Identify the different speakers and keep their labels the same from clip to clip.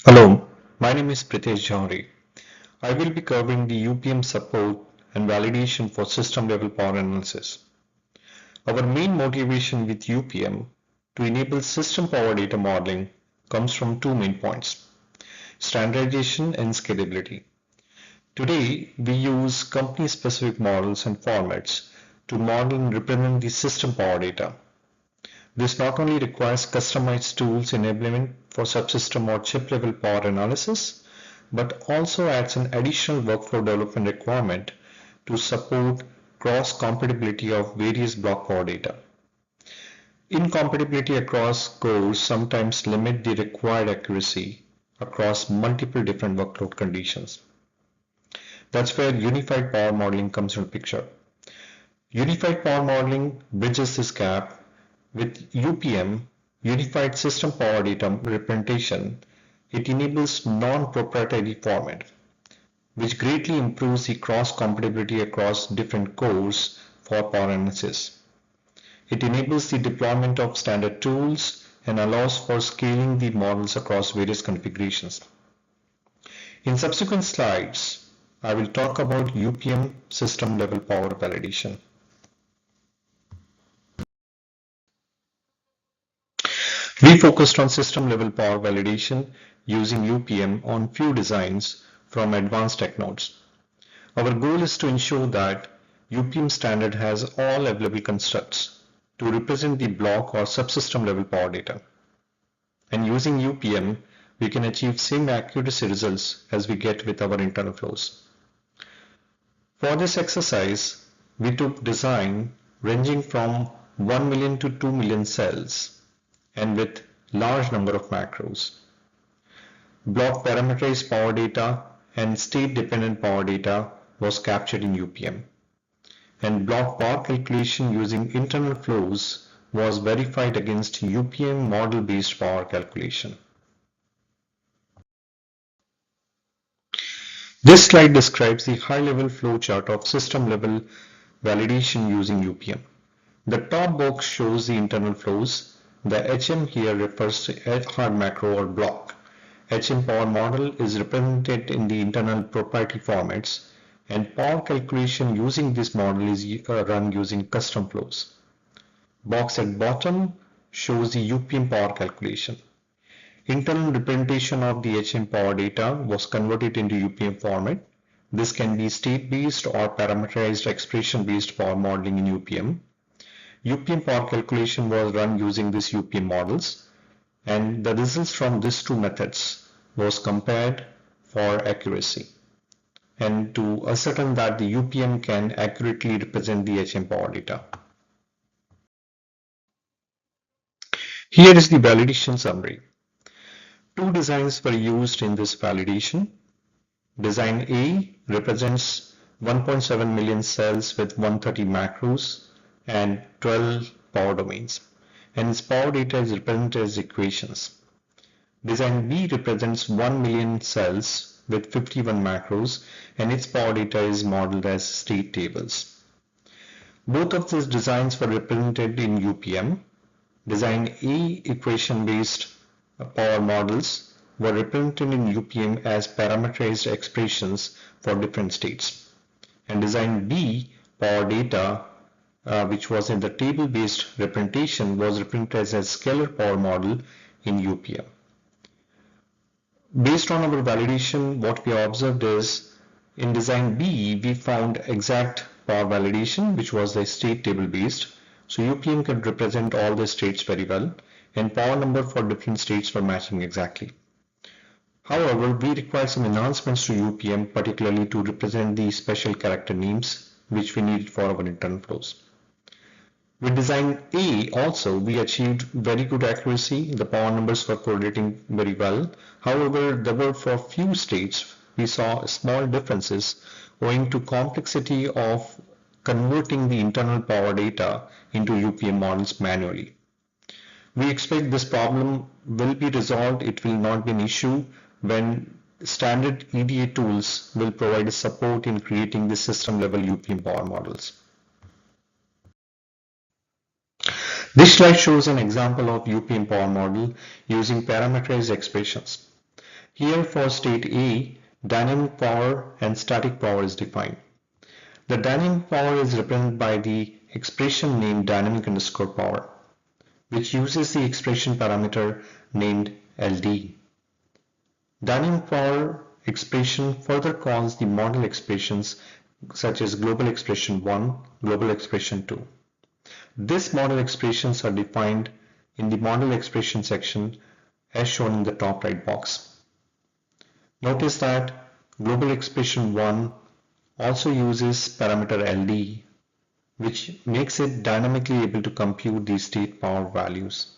Speaker 1: Hello, my name is Pritesh Johari. I will be covering the UPM support and validation for system level power analysis. Our main motivation with UPM to enable system power data modeling comes from two main points: standardization and scalability. Today, we use company specific models and formats to model and represent the system power data. This not only requires customized tools enablement for subsystem or chip level power analysis, but also adds an additional workflow development requirement to support cross-compatibility of various block power data. Incompatibility across cores sometimes limit the required accuracy across multiple different workload conditions. That's where unified power modeling comes into picture. Unified power modeling bridges this gap. With UPM, Unified System Power Data Representation, it enables non-proprietary format, which greatly improves the cross-compatibility across different cores for power analysis. It enables the deployment of standard tools and allows for scaling the models across various configurations. In subsequent slides, I will talk about UPM system level power validation. We focused on system level power validation using UPM on few designs from advanced tech nodes. Our goal is to ensure that UPM standard has all available constructs to represent the block or subsystem level power data. And using UPM, we can achieve same accuracy results as we get with our internal flows. For this exercise, we took design ranging from 1 million to 2 million cells and with large number of macros. Block parameterized power data and state-dependent power data was captured in UPM. And block power calculation using internal flows was verified against UPM model-based power calculation. This slide describes the high-level flowchart of system-level validation using UPM. The top box shows the internal flows. The HM here refers to hard macro or block. HM power model is represented in the internal proprietary formats, and power calculation using this model is run using custom flows. Box at bottom shows the UPM power calculation. Internal representation of the HM power data was converted into UPM format. This can be state-based or parameterized expression-based power modeling in UPM. UPM power calculation was run using these UPM models, and the results from these two methods was compared for accuracy and to ascertain that the UPM can accurately represent the HM power data. Here is the validation summary. Two designs were used in this validation. Design A represents 1.7 million cells with 130 macros and 12 power domains, and its power data is represented as equations. Design B represents 1 million cells with 51 macros, and its power data is modeled as state tables. Both of these designs were represented in UPM. Design A equation-based power models were represented in UPM as parameterized expressions for different states. And Design B power data which was in the table-based representation was represented as a scalar power model in UPM. Based on our validation, what we observed is in design B, we found exact power validation, which was the state table based. So UPM could represent all the states very well, and power number for different states were matching exactly. However, we required some enhancements to UPM, particularly to represent the special character names, which we needed for our internal flows. With design A also, we achieved very good accuracy. The power numbers were correlating very well. However, there were for few states, we saw small differences owing to complexity of converting the internal power data into UPM models manually. We expect this problem will be resolved. It will not be an issue when standard EDA tools will provide support in creating the system level UPM power models. This slide shows an example of UPM power model using parameterized expressions. Here for state A, dynamic power and static power is defined. The dynamic power is represented by the expression named dynamic underscore power, which uses the expression parameter named LD. Dynamic power expression further calls the model expressions such as global expression 1, global expression 2. These model expressions are defined in the model expression section as shown in the top right box. Notice that global expression 1 also uses parameter LD, which makes it dynamically able to compute the state power values.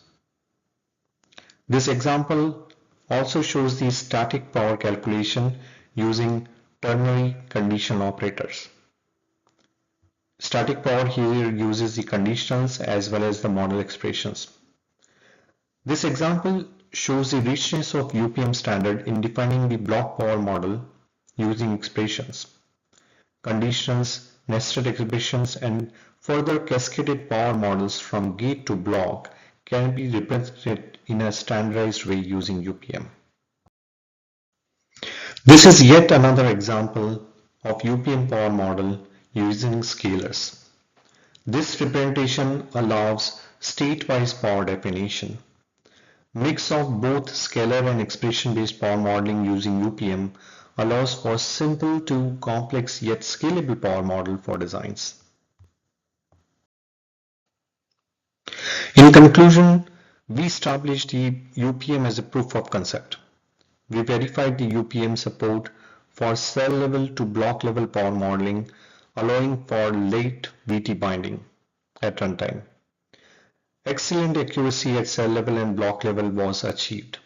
Speaker 1: This example also shows the static power calculation using ternary conditional operators. Static power here uses the conditionals as well as the model expressions. This example shows the richness of UPM standard in defining the block power model using expressions. Conditionals, nested expressions, and further cascaded power models from gate to block can be represented in a standardized way using UPM. This is yet another example of UPM power model using scalars. This representation allows state-wise power definition. Mix of both scalar and expression-based power modeling using UPM allows for simple to complex yet scalable power model for designs. In conclusion, we established the UPM as a proof of concept. We verified the UPM support for cell level to block level power modeling, allowing for late VT binding at runtime. Excellent accuracy at cell level and block level was achieved.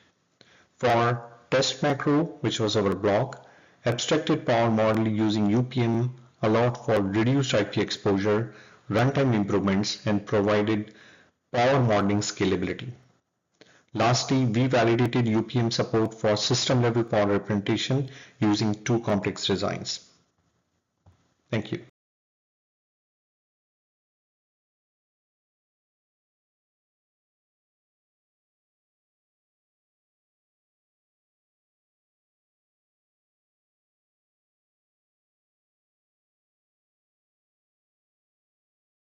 Speaker 1: For test macro, which was our block, abstracted power model using UPM allowed for reduced IP exposure, runtime improvements, and provided power modeling scalability. Lastly, we validated UPM support for system level power representation using two complex designs. Thank you.